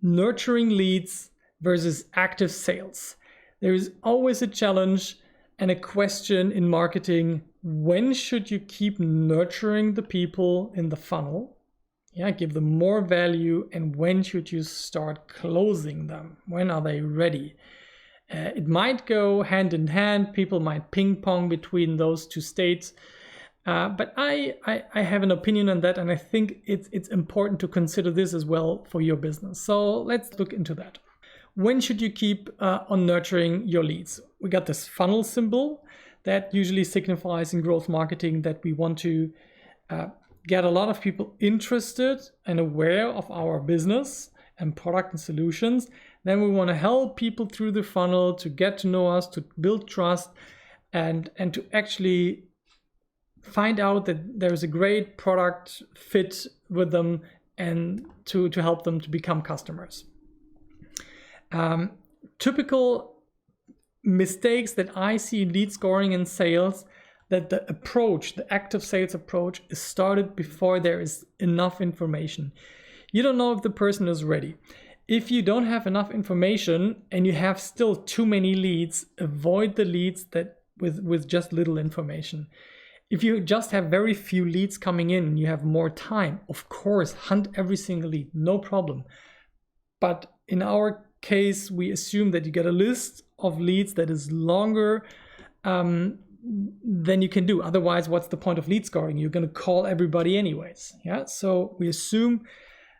nurturing leads versus active sales. There is always a challenge and a question in marketing. When should you keep nurturing the people in the funnel? Yeah, give them more value. And when should you start closing them? When are they ready? It might go hand in hand. People might ping pong between those two states. But I have an opinion on that, and I think it's important to consider this as well for your business. So let's look into that. When should you keep on nurturing your leads? We got this funnel symbol that usually signifies in growth marketing that we want to get a lot of people interested and aware of our business and product and solutions. Then we want to help people through the funnel to get to know us, to build trust, and to actually find out that there's a great product fit with them and to help them to become customers. Typical mistakes that I see in lead scoring and sales, that the approach, the active sales approach, is started before there is enough information. You don't know if the person is ready. If you don't have enough information and you have still too many leads, avoid the leads that with just little information. If you just have very few leads coming in and you have more time, of course, hunt every single lead, no problem. But in our case, we assume that you get a list of leads that is longer than you can do. Otherwise, what's the point of lead scoring? You're going to call everybody anyways. Yeah. So we assume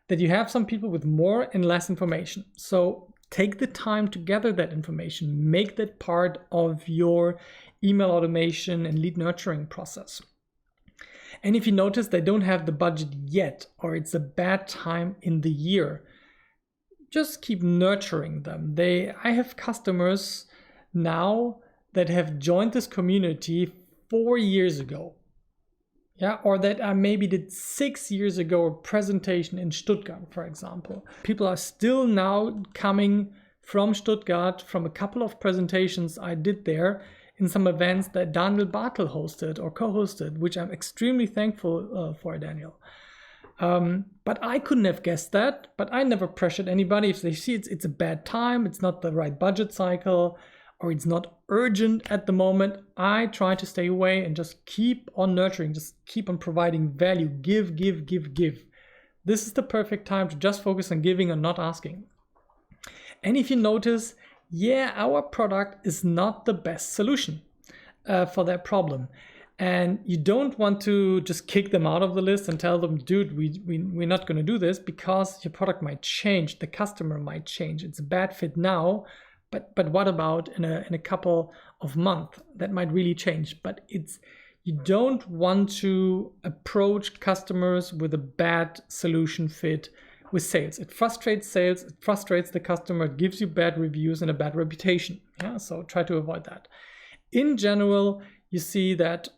that you have some people with more and less information. So take the time to gather that information, make that part of your email automation and lead nurturing process. And if you notice they don't have the budget yet, or it's a bad time in the year, just keep nurturing them. I have customers now that have joined this community 4 years ago. Yeah, or that I maybe did 6 years ago a presentation in Stuttgart, for example. People are still now coming from Stuttgart from a couple of presentations I did there in some events that Daniel Bartel hosted or co-hosted, which I'm extremely thankful for, Daniel. But I couldn't have guessed that, but I never pressured anybody. If they see it's a bad time, it's not the right budget cycle, or it's not urgent at the moment, I try to stay away and just keep on nurturing, just keep on providing value, give. This is the perfect time to just focus on giving and not asking. And if you notice, our product is not the best solution for that problem. And you don't want to just kick them out of the list and tell them, dude, we're not going to do this, because your product might change, the customer might change. It's a bad fit now, but what about in a couple of months? That might really change. But you don't want to approach customers with a bad solution fit with sales. It frustrates sales, it frustrates the customer, it gives you bad reviews and a bad reputation. Yeah, so try to avoid that. In general, you see that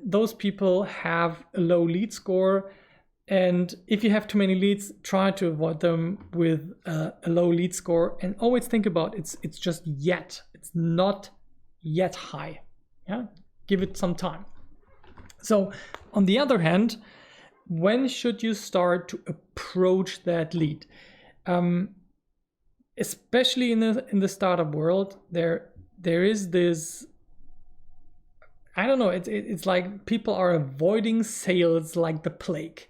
those people have a low lead score, and if you have too many leads, try to avoid them with a low lead score, and always think about it's just yet. It's not yet high. Yeah, give it some time. So on the other hand, when should you start to approach that lead? Especially in the startup world, there is this, I don't know, it's like people are avoiding sales like the plague.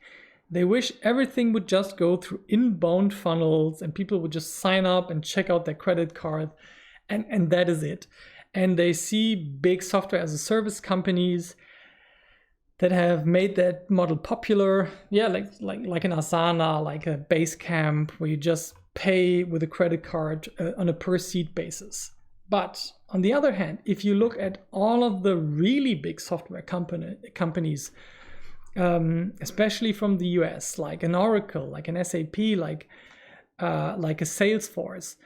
They wish everything would just go through inbound funnels and people would just sign up and check out their credit card, and that is it. And they see big software as a service companies that have made that model popular. Yeah, like an Asana, like a Basecamp, where you just pay with a credit card on a per seat basis. But on the other hand, if you look at all of the really big software companies, especially from the US, like an Oracle, like an SAP, like a Salesforce,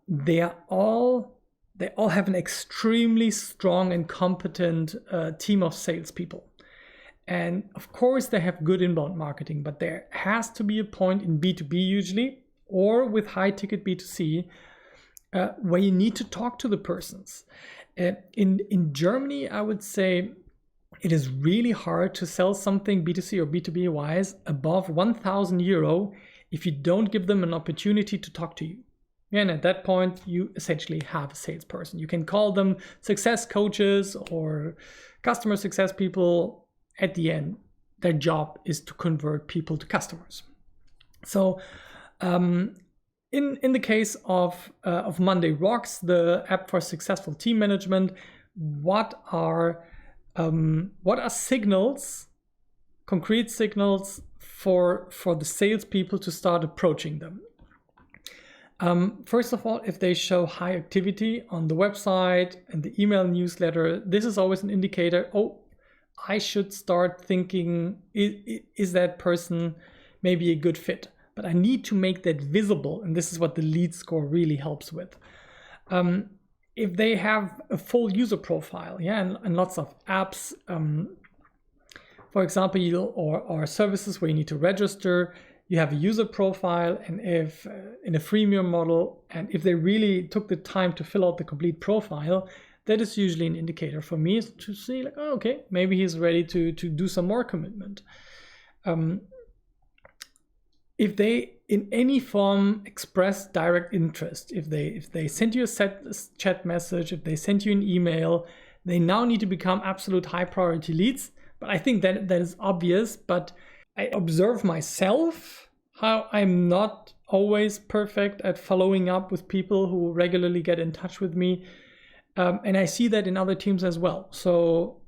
they all have an extremely strong and competent team of salespeople. And of course, they have good inbound marketing, but there has to be a point in B2B usually, or with high ticket B2C, where you need to talk to the persons. In Germany, I would say it is really hard to sell something B2C or B2B wise above €1,000 if you don't give them an opportunity to talk to you. And at that point, you essentially have a salesperson. You can call them success coaches or customer success people. At the end, their job is to convert people to customers. So in the case of Monday Rocks, the app for successful team management, what are signals, concrete signals for the salespeople to start approaching them? First of all, if they show high activity on the website and the email newsletter, this is always an indicator. Oh, I should start thinking, is that person maybe a good fit? But I need to make that visible, and this is what the lead score really helps with. If they have a full user profile, and lots of apps, for example, or services where you need to register, you have a user profile, and if in a freemium model, and if they really took the time to fill out the complete profile, that is usually an indicator for me to see, like, oh, okay, maybe he's ready to do some more commitment. If they in any form express direct interest, if they send you a chat message, if they send you an email, they now need to become absolute high priority leads. But I think that is obvious, but I observe myself how I'm not always perfect at following up with people who regularly get in touch with me. And I see that in other teams as well. So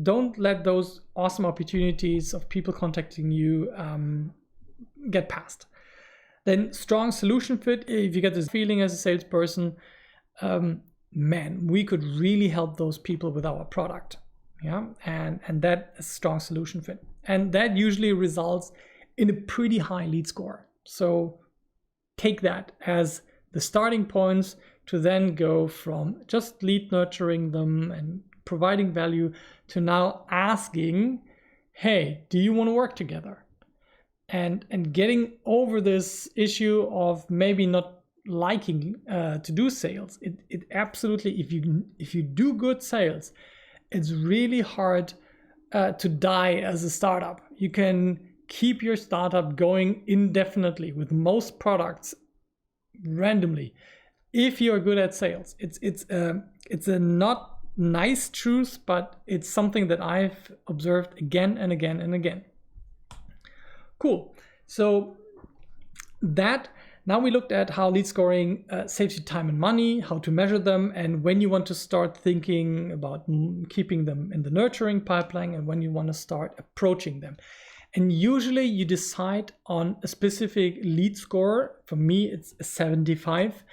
don't let those awesome opportunities of people contacting you get past. Then strong solution fit. If you get this feeling as a salesperson, man, we could really help those people with our product. Yeah, and that is strong solution fit. And that usually results in a pretty high lead score. So take that as the starting points to then go from just lead nurturing them and providing value to now asking, hey, do you want to work together? And getting over this issue of maybe not liking to do sales. It absolutely, if you do good sales, it's really hard to die as a startup. You can keep your startup going indefinitely with most products randomly if you're good at sales. It's a not nice truth, but it's something that I've observed again and again and again. Cool. So now we looked at how lead scoring saves you time and money, how to measure them, and when you want to start thinking about keeping them in the nurturing pipeline and when you want to start approaching them. And usually you decide on a specific lead score. For me, it's a 75.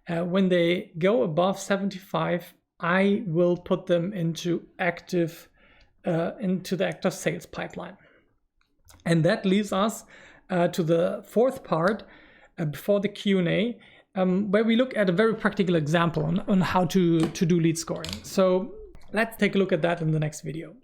When they go above 75, I will put them into the active sales pipeline. And that leads us to the fourth part before the Q&A, where we look at a very practical example on how to do lead scoring. So let's take a look at that in the next video.